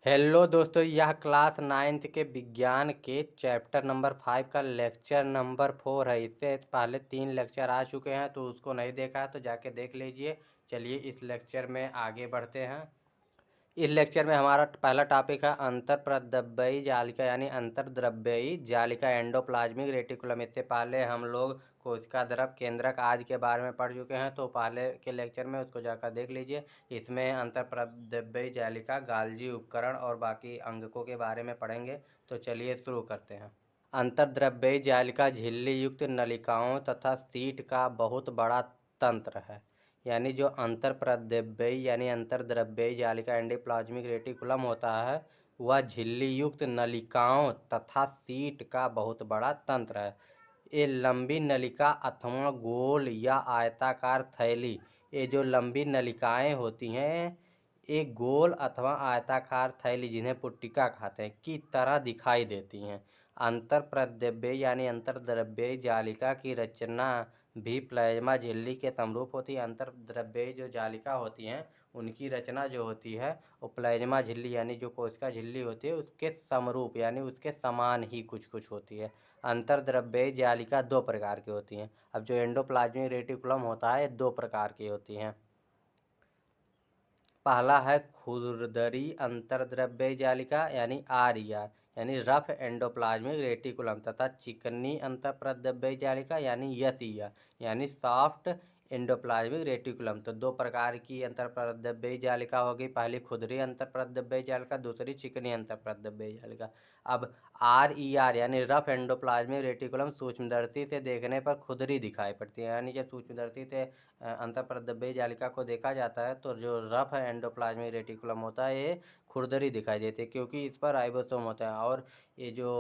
Hello दोस्तों, यह class 9th के विज्ञान के चैप्टर नंबर 5 का लेक्चर नंबर 4 है। इससे पहले 3 लेक्चर आ चुके हैं, तो उसको नहीं देखा है तो जाके देख लीजिए। चलिए इस लेक्चर में आगे बढ़ते हैं। इस लेक्चर में हमारा पहला टॉपिक है अंतर्प्रद्रव्ययी जालिका यानी अंतर्द्रव्ययी जालिका एंडोप्लाज्मिक रेटिकुलम। इससे पहले हम लोग कोशिका द्रव केंद्रक आदि के बारे में पढ़ चुके हैं, तो पहले के लेक्चर में उसको जाकर देख लीजिए। इसमें अंतर्प्रद्रव्ययी जालिका, गाल्जी उपकरण और बाकी अंगकों के बारे में पढ़ेंगे। तो चलिए शुरू करते हैं। अंतर्द्रव्ययी जालिका झिल्ली युक्त नलिकाओं तथा सीट का बहुत बड़ा तंत्र है। यानी जो अंतर्प्रद्रव्ययी यानी अंतर्द्रव्ययी जालिका एंडोप्लाज्मिक रेटिकुलम होता है, वह झिल्ली युक्त नलिकाओं तथा सीट का बहुत बड़ा तंत्र है। ये लंबी नलिका अथवा गोल या आयताकार थैली, ये जो लंबी नलिकाएं होती हैं, एक गोल अथवा आयताकार थैली जिन्हें पुट्टिका कहते हैं की तरह दिखाई देती हैं। अंतर्प्रद्रव्ययी यानी अंतर्द्रव्ययी जालिका की रचना भी प्लाज्मा झिल्ली के समरूप होती है। अंतर्द्रव्ययी जो जालिका होती हैं उनकी रचना जो होती है वो प्लाज्मा झिल्ली यानी जो कोशिका झिल्ली होती है उसके समरूप यानी उसके समान ही कुछ कुछ होती है। अंतर्द्रव्ययी जालिका दो प्रकार की होती हैं। अब जो एंडोप्लाज्मिक रेटिकुलम होता है दो प्रकार की होती हैं। पहला है खुरदरी अंतर्द्रव्ययी जालिका यानी आरईआर यानी रफ एंडोप्लाज्मिक रेटिकुलम, तथा चिकनी अंतर्प्रद्रव्ययी जालिका यानी एसईआर यानी सॉफ्ट एंडोप्लाज्मिक रेटिकुलम। तो दो प्रकार की अंतर्प्रद्रव्ययी जालिका होगी, पहली खुरदरी अंतर्प्रद्रव्ययी जालिका, दूसरी चिकनी अंतर्प्रद्रव्ययी जालिका। अब आरईआर यानी रफ एंडोप्लाज्मिक रेटिकुलम सूक्ष्मदर्शी से देखने पर खुरदरी दिखाई पड़ती है। यानी जब सूक्ष्मदर्शी से अंतर्प्रद्रव्ययी जालिका को देखा जाता है तो जो रफ एंडोप्लाज्मिक रेटिकुलम होता है ये खुरदरी दिखाई देती है, क्योंकि इस पर राइबोसोम होता है। और ये जो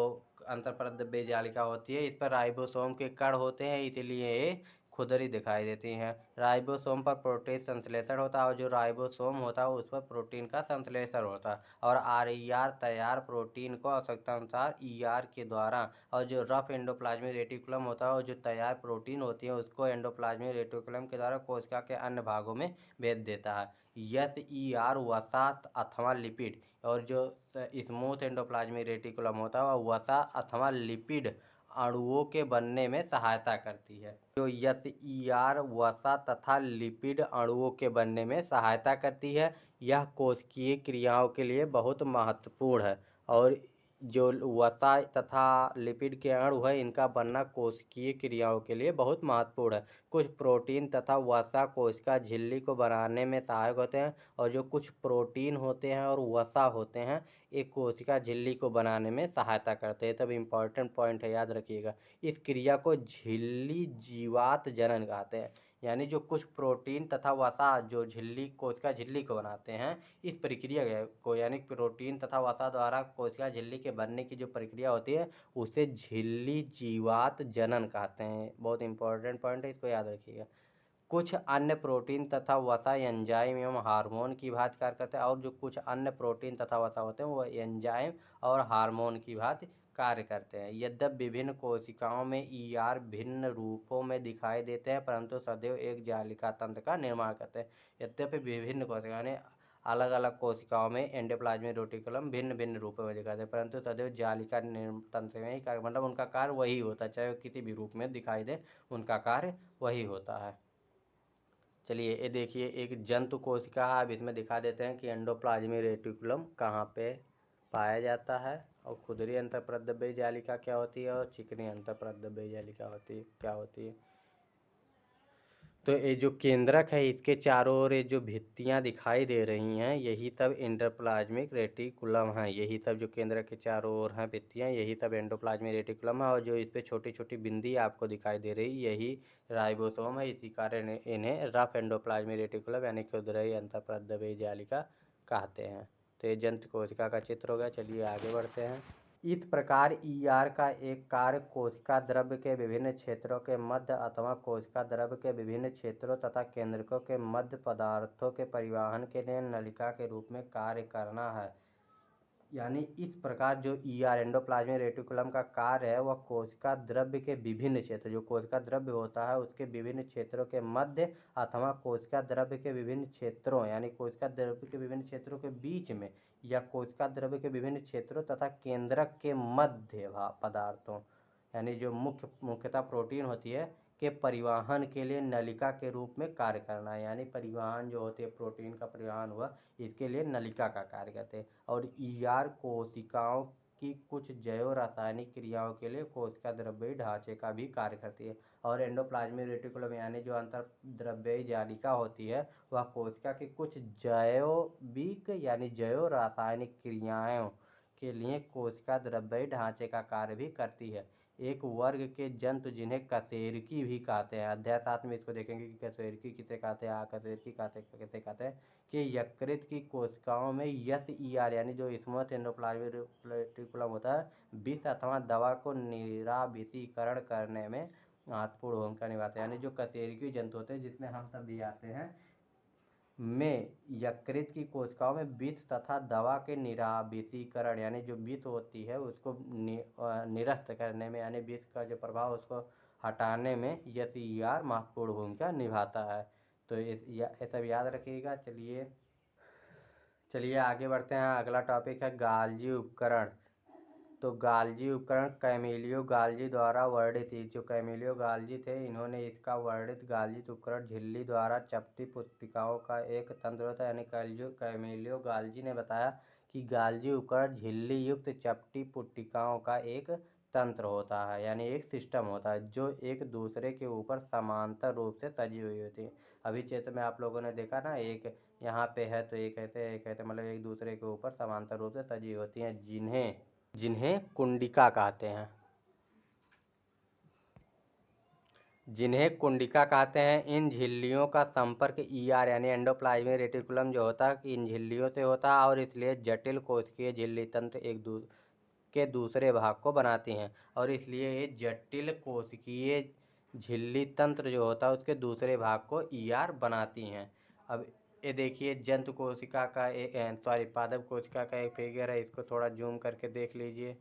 अंतर्प्रद्रव्ययी जालिका होती है इस पर राइबोसोम के कण होते हैं, इसलिए ये खुरदरी दिखाई देती हैं। राइबोसोम पर प्रोटीन संश्लेषण होता है और जो राइबोसोम होता है उस पर प्रोटीन का संश्लेषण होता है। और आरईआर तैयार प्रोटीन को आवश्यकतानुसार ईआर के द्वारा, और जो रफ एंडोप्लाज्मिक रेटिकुलम होता है और जो तैयार प्रोटीन होती है उसको एंडोप्लाज्मिक रेटिकुलम के द्वारा कोशिका के अन्य भागों में भेज देता है। एसईआर वसा अथवा लिपिड, और जो स्मूथ एंडोप्लाज्मिक रेटिकुलम होता है वह वसा अथवा लिपिड अणुओं के बनने में सहायता करती है। जो एसईआर वसा तथा लिपिड अणुओं के बनने में सहायता करती है, यह कोशिकीय क्रियाओं के लिए बहुत महत्वपूर्ण है। और जो वसा तथा लिपिड के अणु है इनका बनना कोशिकीय क्रियाओं के लिए बहुत महत्वपूर्ण है। कुछ प्रोटीन तथा वसा कोशिका झिल्ली को बनाने में सहायक होते हैं, और जो कुछ प्रोटीन होते हैं और वसा होते हैं एक कोशिका झिल्ली को बनाने में सहायता करते हैं। तब इम्पॉर्टेंट पॉइंट है, याद रखिएगा। इस क्रिया को झिल्ली जीवात जनन कहते हैं। यानी जो कुछ प्रोटीन तथा वसा जो झिल्ली कोशिका झिल्ली को बनाते हैं, इस प्रक्रिया को यानी प्रोटीन तथा वसा द्वारा कोशिका झिल्ली के बनने की जो प्रक्रिया होती है उसे झिल्ली जीवात जनन कहते हैं। बहुत इंपॉर्टेंट पॉइंट है, इसको याद रखिएगा। कुछ अन्य प्रोटीन तथा वसा एंजाइम एवं हार्मोन की भांति कार्य करते हैं, और जो कुछ अन्य प्रोटीन तथा वसा होते हैं वो एंजाइम और हार्मोन की भांति कार्य करते हैं। यद्यपि विभिन्न कोशिकाओं में ईआर भिन्न रूपों में दिखाई देते हैं, परंतु सदैव एक जालिका तंत्र का निर्माण करते हैं। यद्यपि विभिन्न कोशिकाओं ने अलग अलग कोशिकाओं में एंडोप्लाज्मिक रेटिकुलम भिन्न भिन्न रूपों में दिखाते हैं, परंतु सदैव जालिका तंत्र में ही कार्य, मतलब उनका कार्य वही होता है, चाहे वो किसी भी रूप में दिखाई दे उनका कार्य वही होता है। चलिए ये देखिए एक जंतु कोशिका है। अब इसमें दिखा देते हैं कि एंडोप्लाज्मिक रेटिकुलम कहाँ पे पाया जाता है, और खुरदरी अंतर्प्रद्रव्ययी जालिका क्या होती है, और चिकनी अंतर्प्रद्रव्ययी जालिका क्या होती है। तो ये जो केंद्रक है इसके चारों ओर ये जो भित्तियाँ दिखाई दे रही हैं यही सब एंडोप्लाज्मिक रेटिकुलम हैं। यही सब जो केंद्रक के चारों ओर हैं भित्तियाँ, यही सब एंडोप्लाज्मिक रेटिकुलम है। और जो इस पे छोटी छोटी बिंदी आपको दिखाई दे रही यही राइबोसोम है। इसी कारण इन्हें रफ एंडोप्लाज्मिक रेटिकुलम यानी खुरदरी अंतर्प्रद्रव्ययी जालिका कहते हैं। तो ये जंतु कोशिका का चित्र हो गया। चलिए आगे बढ़ते हैं। इस प्रकार ईआर का एक कार्य कोशिका द्रव्य के विभिन्न क्षेत्रों के मध्य अथवा कोशिका द्रव्य के विभिन्न क्षेत्रों तथा केंद्रकों के मध्य पदार्थों के परिवहन के लिए नलिका के रूप में कार्य करना है। यानी इस प्रकार जो ईआर एंडोप्लाज्मिक रेटिकुलम का कार्य है वह कोशिका द्रव्य के विभिन्न क्षेत्र, जो कोशिका द्रव्य होता है उसके विभिन्न क्षेत्रों के मध्य अथवा कोशिका द्रव्य के विभिन्न क्षेत्रों यानी कोशिका द्रव्य के विभिन्न क्षेत्रों के बीच में या कोशिका द्रव्य के विभिन्न क्षेत्रों तथा केंद्रक के मध्य पदार्थों यानी जो मुख्यतः प्रोटीन होती है के परिवहन के लिए नलिका के रूप में कार्य करना है। यानी परिवहन जो होती है प्रोटीन का परिवहन हुआ, इसके लिए नलिका का कार्य करते हैं। और ईआर कोशिकाओं की कुछ जैव रासायनिक क्रियाओं के लिए कोशिका द्रव्यी ढांचे का भी कार्य करती है। और एंडोप्लाज्मिक रेटिकुलम यानी जो अंतर द्रव्यी जालिका होती है वह कोशिका की कुछ जैविक यानी जैव रासायनिक क्रियाओं के लिए कोशिका द्रव्यी ढांचे का कार्य भी करती है। एक वर्ग के जंतु जिन्हें कशेरुकी भी कहते हैं, अध्याय 7 में इसको देखेंगे कि कशेरुकी किसे कहते हैं, कशेरुकी किसे कहते हैं, कि यकृत की कोशिकाओं में एसईआर यानी जो स्मूथ एंडोप्लाज्मिक रेटिकुलम होता है विष अथवा दवा को निराविषीकरण करने में महत्वपूर्ण भूमिका निभाते हैं। यानी जो कशेरुकी जंतु होते हैं जिसमें हम सब भी आते हैं में यकृत की कोशिकाओं में विष तथा दवा के निराविषीकरण यानी जो विष होती है उसको निरस्त करने में यानी विष का जो प्रभाव उसको हटाने में एसईआर महत्वपूर्ण भूमिका निभाता है। तो ये सब याद रखिएगा। चलिए आगे बढ़ते हैं। अगला टॉपिक है गाल्जी उपकरण। तो गाल्जी उपकरण कैमिलियो गाल्जी द्वारा वर्णित थी। जो कैमिलियो गाल्जी थे इन्होंने इसका वर्णित गाल्जी उपकरण झिल्ली द्वारा चपटी पुस्तिकाओं का एक तंत्र होता है। यानी कैमिलियो गाल्जी ने बताया कि गाल्जी उपकरण झिल्ली युक्त चपटी पुस्तिकाओं का एक तंत्र होता है यानी एक सिस्टम होता है जो एक दूसरे के ऊपर समांतर रूप से सजी हुई होती है। अभी चित्र में आप लोगों ने देखा ना, एक यहाँ पे है तो एक ऐसे मतलब एक दूसरे के ऊपर समांतर रूप से सजी होती हैं जिन्हें कुंडिका कहते हैं। इन झिल्लियों का संपर्क ईआर यानी एंडोप्लाज्मिक रेटिकुलम जो होता है इन झिल्लियों से होता है और इसलिए जटिल कोशिकीय झिल्ली तंत्र एक के दूसरे भाग को बनाती हैं और इसलिए ये जटिल कोशिकीय झिल्ली तंत्र जो होता है उसके दूसरे भाग को ईआर बनाती हैं। अब ये देखिए जंतु कोशिका का पादप कोशिका का एक फिगर है, इसको थोड़ा जूम करके देख लीजिए।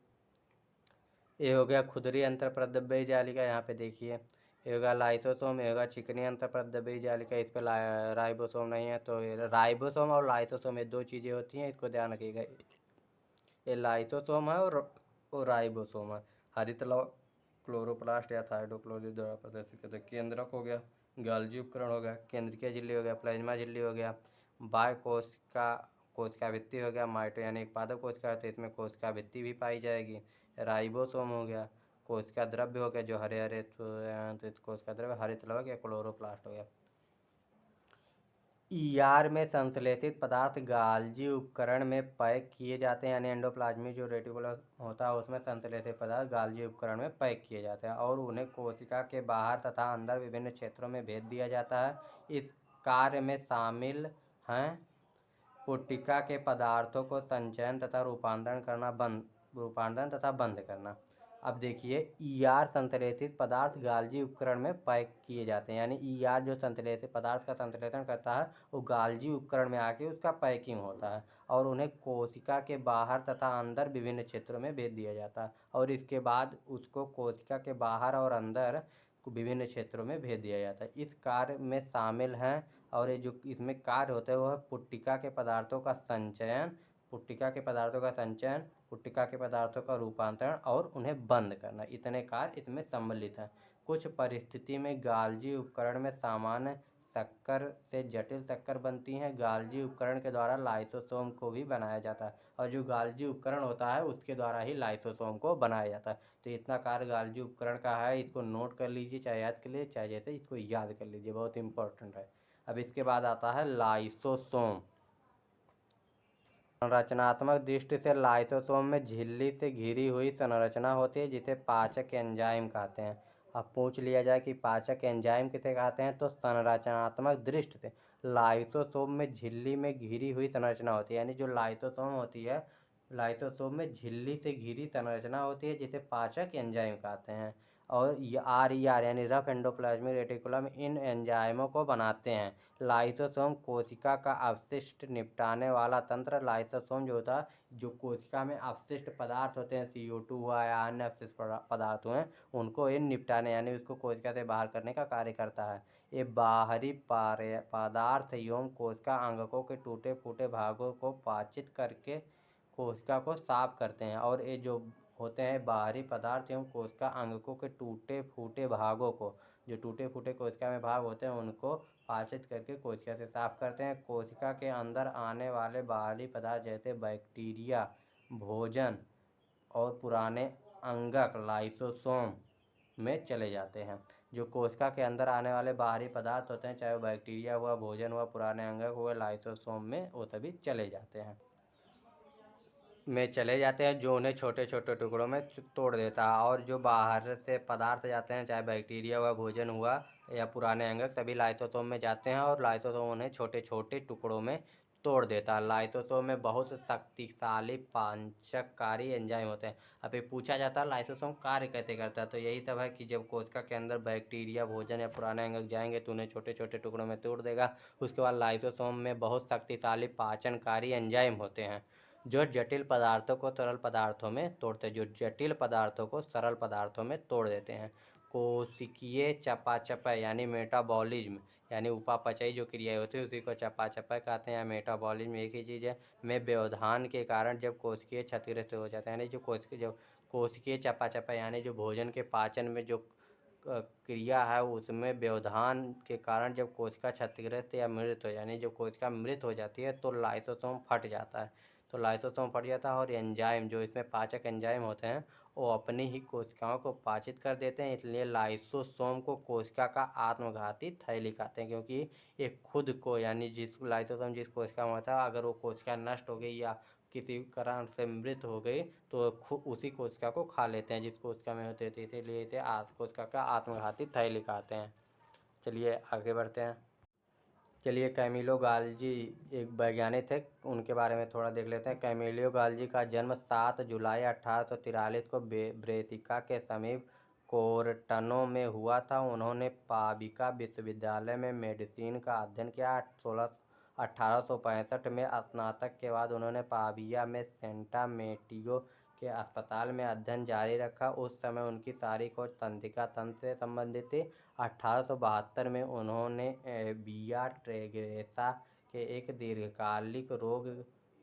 ये हो गया खुदरी अंतःप्रद्रव्य जालिका, यहाँ पे देखिए ये होगा लाइसोसोम, ये होगा चिकनी अंतःप्रद्रव्य जालिका, इस पर राइबोसोम नहीं है। तो राइबोसोम और लाइसोसोम ये दो चीज़ें होती हैं, इसको ध्यान रखिएगा। ये लाइसोसोम है और राइबोसोम है। हरित लवण क्लोरोप्लास्ट या थाइरोक्लोरिस द्वारा प्रदर्शित करते हैं। केंद्रक हो गया, गाल्जी उपकरण हो गया, केंद्रीय झिल्ली हो गया, प्लाज्मा झिल्ली हो गया, बाह्य कोशिका भित्ति हो गया, माइटो यानी एक पादप कोशिका है तो इसमें कोशिका भित्ति भी पाई जाएगी। राइबोसोम हो गया, कोशिका द्रव्य हो गया जो हरे तो कोशिका द्रव्य हरित लवक या क्लोरोप्लास्ट हो गया। ईआर में संश्लेषित पदार्थ गाल्जी उपकरण में पैक किए जाते हैं। यानी एंडोप्लाज्मिक जो रेटिकुलम होता है उसमें संश्लेषित पदार्थ गाल्जी उपकरण में पैक किए जाते हैं और उन्हें कोशिका के बाहर तथा अंदर विभिन्न क्षेत्रों में भेज दिया जाता है। इस कार्य में शामिल हैं पुट्टिका के पदार्थों को संचयन तथा रूपांतरण तथा बंद करना। अब देखिए ईआर संश्लेषित पदार्थ गाल्जी उपकरण में पैक किए जाते हैं। यानी ईआर जो संश्लेषित पदार्थ का संश्लेषण करता है वो गाल्जी उपकरण में आके उसका पैकिंग होता है और उन्हें कोशिका के बाहर तथा अंदर विभिन्न क्षेत्रों में भेज दिया जाता है और इसके बाद उसको कोशिका के बाहर और अंदर विभिन्न क्षेत्रों में भेज दिया जाता है। इस कार्य में शामिल हैं और ये जो इसमें कार्य होता है वो है पुट्टिका के पदार्थों का संचयन, पुट्टिका के पदार्थों का रूपांतरण और उन्हें बंद करना। इतने कार्य इसमें सम्मिलित हैं। कुछ परिस्थिति में गाल्जी उपकरण में सामान्य शक्कर से जटिल शक्कर बनती हैं। गाल्जी उपकरण के द्वारा लाइसोसोम को भी बनाया जाता है और जो गाल्जी उपकरण होता है उसके द्वारा ही लाइसोसोम को बनाया जाता है। तो इतना कार्य गाल्जी उपकरण का है, इसको नोट कर लीजिए, चाहे याद कर लीजिए चाहे जैसे इसको याद कर लीजिए, बहुत इंपॉर्टेंट है। अब इसके बाद आता है लाइसोसोम। संरचनात्मक दृष्टि से लाइसोसोम में झिल्ली से घिरी हुई संरचना होती है जिसे पाचक एंजाइम कहते हैं। अब पूछ लिया जाए कि पाचक एंजाइम किसे कहते हैं, तो संरचनात्मक दृष्टि से लाइसोसोम में झिल्ली में घिरी हुई संरचना होती है। यानी जो लाइसोसोम होती है, लाइसोसोम में झिल्ली से घिरी संरचना होती है जिसे पाचक एंजाइम कहते हैं और ये RER यानी रफ एंडोप्लाज्मिक रेटिकुलम इन एंजाइमों को बनाते हैं। लाइसोसोम कोशिका का अवशिष्ट निपटाने वाला तंत्र। लाइसोसोम जो होता है, जो कोशिका में अवशिष्ट पदार्थ होते हैं, CO2 हुआ या अन्य अवशिष्ट पदार्थ हुए, उनको इन निपटाने यानी उसको कोशिका से बाहर करने का कार्य करता है। ये बाहरी पदार्थ एवं कोशिका अंगकों के टूटे फूटे भागों को पाचित करके कोशिका को साफ करते हैं। और ये जो होते हैं बाहरी पदार्थ एवं कोशिका अंगकों के टूटे फूटे भागों को, जो टूटे फूटे कोशिका में भाग होते हैं, उनको पाचित करके कोशिका से साफ करते हैं। कोशिका के अंदर आने वाले बाहरी पदार्थ जैसे बैक्टीरिया, भोजन और पुराने अंगक लाइसोसोम में चले जाते हैं। जो कोशिका के अंदर आने वाले बाहरी पदार्थ होते हैं, चाहे वो बैक्टीरिया हुआ, भोजन हुआ, पुराने अंगक हुए, लाइसोसोम में वो सभी चले जाते हैं जो उन्हें छोटे छोटे टुकड़ों में तोड़ देता है। और जो बाहर से पदार्थ जाते हैं, चाहे बैक्टीरिया हुआ, भोजन हुआ या पुराने अंगक, सभी लाइसोसोम में जाते हैं और लाइसोसोम उन्हें छोटे छोटे टुकड़ों में तोड़ देता है। लाइसोसोम में बहुत शक्तिशाली पाचककारी एंजाइम होते हैं। अब ये पूछा जाता है लाइसोसोम कार्य कैसे करता है, तो यही सब है कि जब कोशिका के अंदर बैक्टीरिया, भोजन या पुराने अंगक जाएंगे तो उन्हें छोटे छोटे टुकड़ों में तोड़ देगा। उसके बाद लाइसोसोम में बहुत शक्तिशाली पाचनकारी एंजाइम होते हैं जो जटिल पदार्थों को तरल पदार्थों में तोड़ते हैं, जो जटिल पदार्थों को सरल पदार्थों में तोड़ देते हैं। कोशिकीय चयापचय यानी मेटाबॉलिज्म यानी उपापचयी जो क्रियाएं होती है उसी को चयापचय कहते हैं। मेटाबॉलिज्म एक ही चीज़ है। में व्यवधान के कारण जब कोशिकीय क्षतिग्रस्त हो जाते हैं, यानी जो कोशिकीय चयापचय यानी जो भोजन के पाचन में जो क्रिया है उसमें व्यवधान के कारण जब कोशिका क्षतिग्रस्त या मृत हो, यानी जब कोशिका मृत हो जाती है तो लाइसोसोम फट जाता है। तो लाइसोसोम फट जाता है और एंजाइम जो इसमें पाचक एंजाइम होते हैं वो अपनी ही कोशिकाओं को पाचित कर देते हैं। इसलिए लाइसोसोम को कोशिका का आत्मघाती थैली कहते हैं, क्योंकि ये खुद को यानी जिस लाइसोसोम जिस कोशिका में होता है, अगर वो कोशिका नष्ट हो गई या किसी कारण से मृत हो गई तो उसी कोशिका को खा लेते हैं जिस कोशिका में होते थे। इसीलिए इसे कोशिका का आत्मघाती थैली कहते हैं। चलिए आगे बढ़ते हैं। चलिए कैमिलो गाल्जी एक वैज्ञानिक थे, उनके बारे में थोड़ा देख लेते हैं। कैमिलो गाल्जी का जन्म 7 जुलाई 1843 को ब्रेसिका के समीप कोरटनो में हुआ था। उन्होंने पाविका विश्वविद्यालय में मेडिसिन का अध्ययन किया। 1865 में स्नातक के बाद उन्होंने पाविया में सेंटा मेटियो के अस्पताल में अध्ययन जारी रखा। उस समय उनकी सारी खोज तंत्रिका तंत्र से संबंधित थी। 1872 में उन्होंने बिया ट्रेगेसा के एक दीर्घकालिक रोग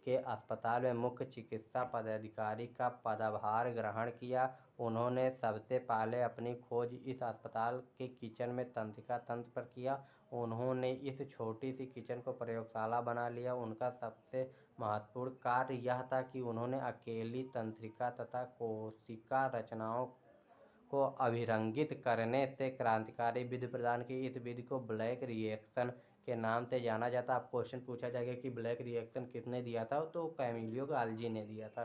के अस्पताल में मुख्य चिकित्सा पदाधिकारी का पदभार ग्रहण किया। उन्होंने सबसे पहले अपनी खोज इस अस्पताल के किचन में तंत्रिका तंत्र पर किया। उन्होंने इस छोटी सी किचन को प्रयोगशाला बना लिया। उनका सबसे महत्वपूर्ण कार्य यह था कि उन्होंने अकेली तंत्रिका तथा कोशिका रचनाओं को अभिरंगित करने से क्रांतिकारी विधि प्रदान की। इस विधि को ब्लैक रिएक्शन के नाम से जाना जाता। अब क्वेश्चन पूछा जाएगा कि ब्लैक रिएक्शन किसने दिया था, तो कैमिलो गाल्जी ने दिया था।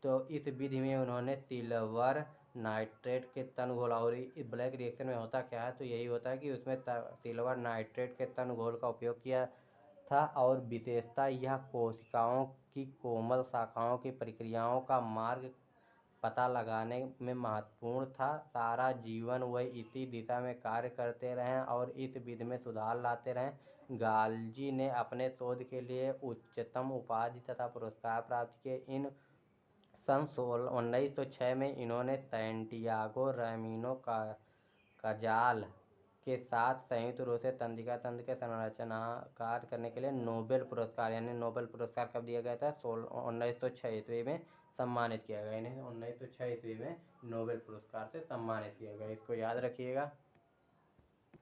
तो इस विधि में उन्होंने सिल्वर नाइट्रेट के तन घोल, और इस ब्लैक रिएक्शन में होता क्या है, तो यही होता है कि उसमें सिल्वर नाइट्रेट के तन घोल का उपयोग किया था। और विशेषता यह कोशिकाओं की कोमल शाखाओं की प्रक्रियाओं का मार्ग पता लगाने में महत्वपूर्ण था। सारा जीवन वह इसी दिशा में कार्य करते रहे और इस विधि में सुधार लाते रहे। गाल्जी ने अपने शोध के लिए उच्चतम उपाधि तथा पुरस्कार प्राप्त किए। इन सन 1906 में इन्होंने सैंटियागो रैमिनो कजाल के साथ संयुक्त रूप से तंत्रिका तंत्र के संरचनाकार करने के लिए नोबेल पुरस्कार, यानी नोबेल पुरस्कार कब दिया गया था, 1906 ईस्वी में सम्मानित किया गया। इन्हें 1906 ईस्वी में नोबेल पुरस्कार से सम्मानित किया गया, इसको याद रखिएगा।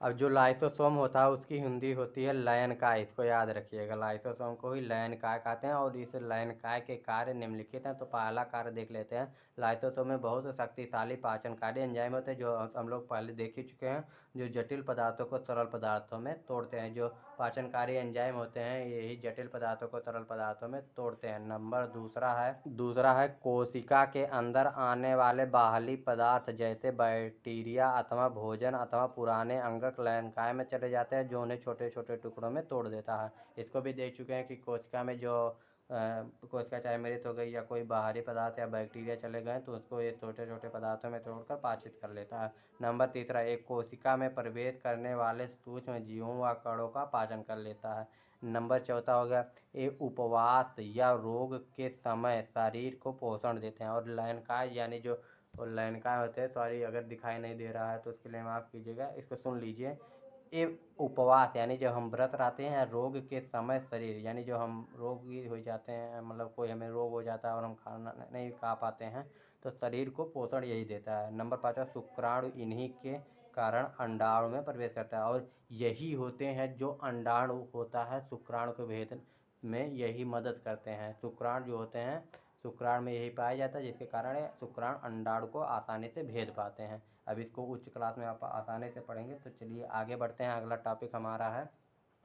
अब जो लाइसोसोम होता है उसकी हिंदी होती है लयनकाय, इसको याद रखिएगा। लाइसोसोम को ही लयनकाय कहते हैं और इस लयनकाय के कार्य निम्नलिखित हैं। तो पहला कार्य देख लेते हैं। लाइसोसोम में बहुत शक्तिशाली पाचनकारी एंजाइम होते हैं जो हम लोग पहले देख ही चुके हैं, जो जटिल पदार्थों को तरल पदार्थों में तोड़ते हैं। जो पाचनकारी एंजाइम होते हैं यही जटिल पदार्थों को तरल पदार्थों में तोड़ते हैं। नंबर दूसरा है कोशिका के अंदर आने वाले बाहरी पदार्थ जैसे बैक्टीरिया अथवा भोजन अथवा पुराने अंगक लयनकाय में चले जाते हैं जो उन्हें छोटे छोटे टुकड़ों में तोड़ देता है। इसको भी देख चुके हैं कि कोशिका में जो कोशिका चाहे मृत हो गई या कोई बाहरी पदार्थ या बैक्टीरिया चले गए तो उसको ये छोटे छोटे पदार्थों में तोड़कर पाचित कर लेता है। नंबर तीसरा, एक कोशिका में प्रवेश करने वाले सूक्ष्म जीवों व कणों का पाचन कर लेता है। नंबर चौथा हो गया, ये उपवास या रोग के समय शरीर को पोषण देते हैं। और लयनकाय यानी जो लयनकाय होते हैं, सॉरी अगर दिखाई नहीं दे रहा है तो उसके लिए माफ़ कीजिएगा, इसको सुन लीजिए। ये उपवास यानी जब हम व्रत रहते हैं, रोग के समय शरीर यानी जो हम रोगी हो जाते हैं, मतलब कोई हमें रोग हो जाता है और हम खाना नहीं खा पाते हैं, तो शरीर को पोषण यही देता है। नंबर 5, शुक्राणु इन्हीं के कारण अंडाणु में प्रवेश करता है। और यही होते हैं जो अंडाणु होता है शुक्राणु के भेद में यही मदद करते हैं। शुक्राणु जो होते हैं, शुक्राणु में यही पाया जाता है, जिसके कारण शुक्राणु अंडाणु को आसानी से भेद पाते हैं। अब इसको उच्च क्लास में आप आसानी से पढ़ेंगे। तो चलिए आगे बढ़ते हैं। अगला टॉपिक हमारा है,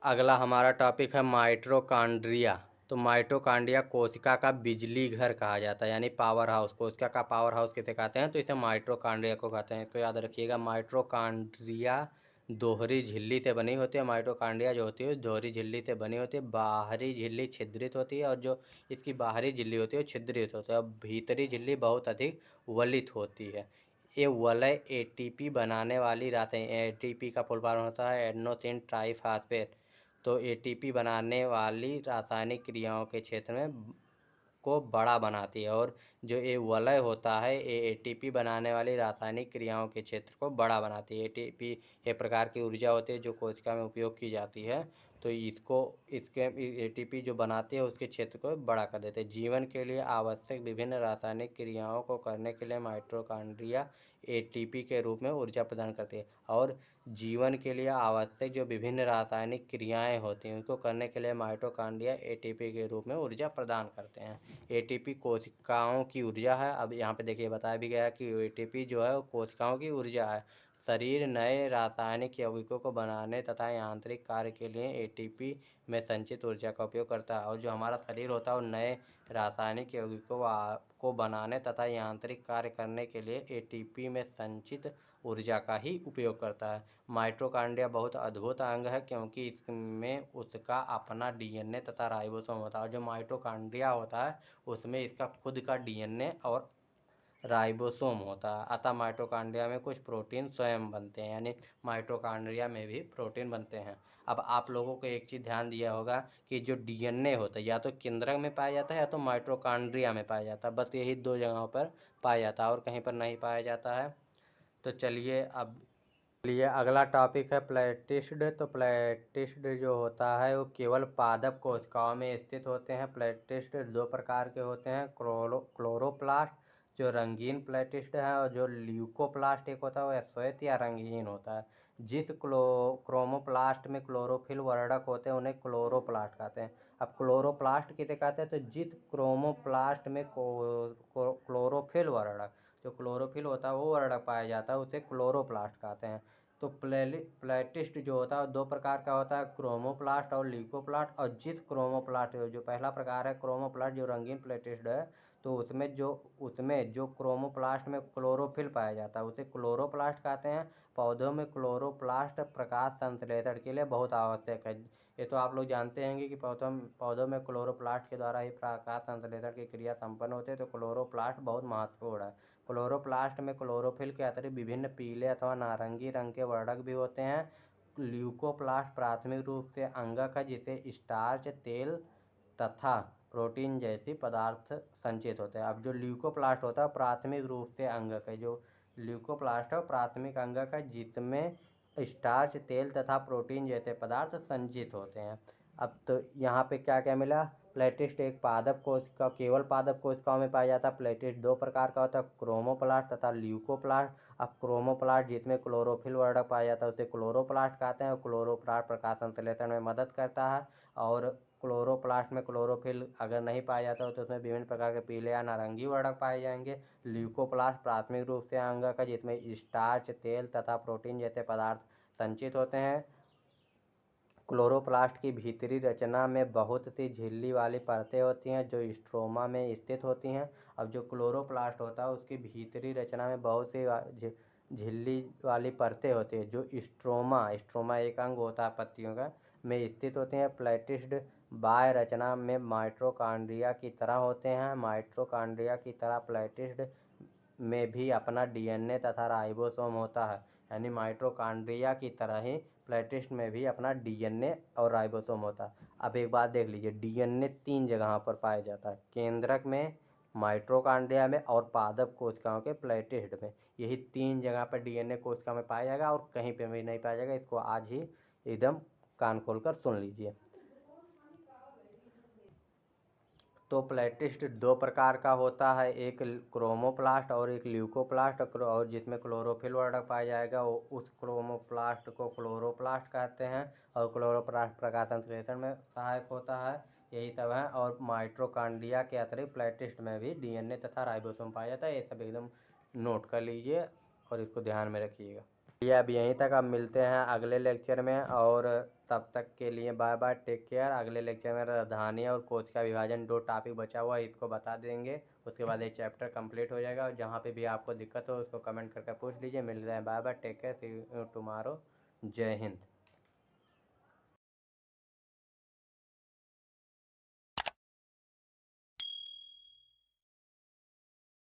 अगला हमारा टॉपिक है माइटोकॉन्ड्रिया। तो माइटोकॉन्ड्रिया कोशिका का बिजली घर कहा जाता है, यानी पावर हाउस। कोशिका का पावर हाउस किसे कहते हैं? तो इसे माइटोकॉन्ड्रिया को कहते हैं। इसको याद रखिएगा। माइटोकॉन्ड्रिया दोहरी झिल्ली से बनी होती है। माइटोकॉन्ड्रिया जो होती है दोहरी झिल्ली से बनी होती है। बाहरी झिल्ली छिद्रित होती है और जो इसकी बाहरी झिल्ली होती है वो छिद्रित होती है। और भीतरी झिल्ली बहुत अधिक वलित होती है। ये वलय एटीपी बनाने वाली रासायनिक, एटीपी का फुल फॉर्म होता है एडेनोसिन ट्राइफॉस्फेट। तो एटीपी बनाने वाली रासायनिक क्रियाओं के क्षेत्र में को बड़ा बनाती है। और जो ये वलय होता है ये एटीपी बनाने वाली रासायनिक क्रियाओं के क्षेत्र को बड़ा बनाती है। एटीपी एक प्रकार की ऊर्जा होती है जो कोशिका में उपयोग की जाती है। तो इसके एटीपी जो बनाती है उसके क्षेत्र को बड़ा कर देते हैं। जीवन के लिए आवश्यक विभिन्न रासायनिक क्रियाओं को करने के लिए माइटोकॉन्ड्रिया एटीपी के रूप में ऊर्जा प्रदान करती है। और जीवन के लिए आवश्यक जो विभिन्न रासायनिक क्रियाएं होती हैं उनको करने के लिए माइटोकॉन्ड्रिया एटीपी के रूप में ऊर्जा प्रदान करते हैं। एटीपी कोशिकाओं की ऊर्जा है। अब यहाँ पे देखिए बताया भी गया कि एटीपी जो है वो कोशिकाओं की ऊर्जा है। शरीर नए रासायनिक यौगिकों को बनाने तथा यांत्रिक कार्य के लिए एटीपी में संचित ऊर्जा का उपयोग करता है। और जो हमारा शरीर होता है वो नए रासायनिक यौगिकों को बनाने तथा यांत्रिक कार्य करने के लिए एटीपी में संचित ऊर्जा का ही उपयोग करता है। माइटोकॉन्ड्रिया बहुत अद्भुत अंग है क्योंकि इसमें उसका अपना डीएनए तथा राइबोसोम होता है। और जो माइटोकॉन्ड्रिया होता है उसमें इसका खुद का डीएनए और राइबोसोम होता है। अतः माइटोकॉन्ड्रिया में कुछ प्रोटीन स्वयं बनते हैं, यानी माइटोकॉन्ड्रिया में भी प्रोटीन बनते हैं। अब आप लोगों को एक चीज़ ध्यान दिया होगा कि जो डीएनए होता है या तो केंद्रक में पाया जाता है या तो माइटोकॉन्ड्रिया में पाया जाता है। बस यही दो जगहों पर पाया जाता है और कहीं पर नहीं पाया जाता है। तो चलिए अगला टॉपिक है प्लेटिस्ड। तो प्लेटिस्ड जो होता है वो केवल पादप कोशिकाओं में स्थित होते हैं। प्लेटिस्ड दो प्रकार के होते हैं, क्लोरोप्लास्ट जो रंगीन प्लेटिस्ड है और जो ल्यूकोप्लास्ट एक होता है वो श्वेत या रंगीन होता है। जिस क्रोमोप्लास्ट में क्लोरोफिल वर्णक होते हैं उन्हें क्लोरोप्लास्ट कहते हैं। अब क्लोरोप्लास्ट किसे कहते हैं? तो जिस क्रोमोप्लास्ट में क्लोरोफिल वर्णक, जो क्लोरोफिल होता है वो वर्णक पाया जाता है उसे क्लोरोप्लास्ट कहते हैं। तो प्लेटिस्ट जो होता है दो प्रकार का होता है, क्रोमोप्लास्ट और ल्यूकोप्लास्ट। और जिस क्रोमोप्लास्ट जो पहला प्रकार है क्रोमोप्लास्ट जो रंगीन प्लेटिस्ट है, तो उसमें जो क्रोमोप्लास्ट में क्लोरोफिल पाया जाता है उसे क्लोरोप्लास्ट कहते हैं। पौधों में क्लोरोप्लास्ट प्रकाश संश्लेषण के लिए बहुत आवश्यक है। ये तो आप लोग जानते हैं कि पौधों में क्लोरोप्लास्ट के द्वारा ही प्रकाश संश्लेषण की क्रिया संपन्न होती है। तो क्लोरोप्लास्ट बहुत महत्वपूर्ण है। क्लोरोप्लास्ट में क्लोरोफिल के अतिरिक्त विभिन्न पीले अथवा नारंगी रंग के वर्णक भी होते हैं। ल्यूकोप्लास्ट प्राथमिक रूप से अंगक है जिसे स्टार्च, तेल तथा प्रोटीन जैसी पदार्थ संचित होते हैं। अब जो ल्यूकोप्लास्ट होता है प्राथमिक रूप से अंगक है। जो ल्यूकोप्लास्ट है प्राथमिक अंगक है जिसमें स्टार्च, तेल तथा प्रोटीन जैसे पदार्थ संचित होते हैं। अब तो यहाँ पे क्या क्या मिला? प्लेटिस्ट एक पादप कोशिका, केवल पादप कोशिकाओं में पाया जाता है। प्लेटिस्ट दो प्रकार का होता है, क्रोमोप्लास्ट तथा ल्यूकोप्लास्ट। अब क्रोमोप्लास्ट जिसमें क्लोरोफिल वर्णक पाया जाता है उसे क्लोरोप्लास्ट कहते हैं। और क्लोरोप्लास्ट प्रकाश संश्लेषण में मदद करता है। और क्लोरोप्लास्ट में क्लोरोफिल अगर नहीं पाया जाता हो तो उसमें विभिन्न प्रकार के पीले या नारंगी वर्णक पाए जाएंगे। ल्यूकोप्लास्ट प्राथमिक रूप से अंगक है जिसमें स्टार्च, तेल तथा प्रोटीन जैसे पदार्थ संचित होते हैं। क्लोरोप्लास्ट की भीतरी रचना में बहुत सी झिल्ली वाली परतें होती हैं जो स्ट्रोमा में स्थित होती हैं। अब जो क्लोरोप्लास्ट होता है उसकी भीतरी रचना में बहुत सी झिल्ली वाली परतें होती हैं जो स्ट्रोमा एक अंग होता है पत्तियों का में स्थित होती हैं। प्लेटिस्ड बाह्य रचना में माइटोकॉन्ड्रिया की तरह होते हैं। माइटोकॉन्ड्रिया की तरह प्लेटिड में भी अपना डीएनए तथा राइबोसोम होता है। यानी माइटोकॉन्ड्रिया की तरह ही प्लेटिस्ट में भी अपना डीएनए और राइबोसोम होता है। अब एक बात देख लीजिए, डीएनए 3 जगह पर पाया जाता है, केंद्रक में, माइटोकॉन्ड्रिया में और पादप कोशिकाओं के प्लेटिस्ट में। यही 3 जगह पर डीएनए कोशिका में पाया जाएगा और कहीं पर भी नहीं पाया जाएगा। इसको आज ही एकदम कान खोलकर सुन लीजिए। तो प्लेटिस्ट 2 प्रकार का होता है, एक क्रोमोप्लास्ट और एक ल्यूकोप्लास्ट, और जिसमें क्लोरोफिल वर्णक पाया जाएगा वो उस क्रोमोप्लास्ट को क्लोरोप्लास्ट कहते हैं। और क्लोरोप्लास्ट प्रकाश संश्लेषण में सहायक होता है। यही सब है। और माइटोकॉन्ड्रिया के अतिरिक्त प्लेटिस्ट में भी डीएनए तथा राइबोसोम पाया जाता है। ये सब एकदम नोट कर लीजिए और इसको ध्यान में रखिएगा। ये अब यहीं तक, अब मिलते हैं अगले लेक्चर में, और तब तक के लिए बाय बाय, टेक केयर। अगले लेक्चर में राजधानी और कोशिका विभाजन 2 टॉपिक बचा हुआ है, इसको बता देंगे। उसके बाद ये चैप्टर कंप्लीट हो जाएगा। और जहाँ पे भी आपको दिक्कत हो उसको कमेंट करके पूछ लीजिए। मिल रहे हैं, bye bye, take care, see you tomorrow. जय हिंद।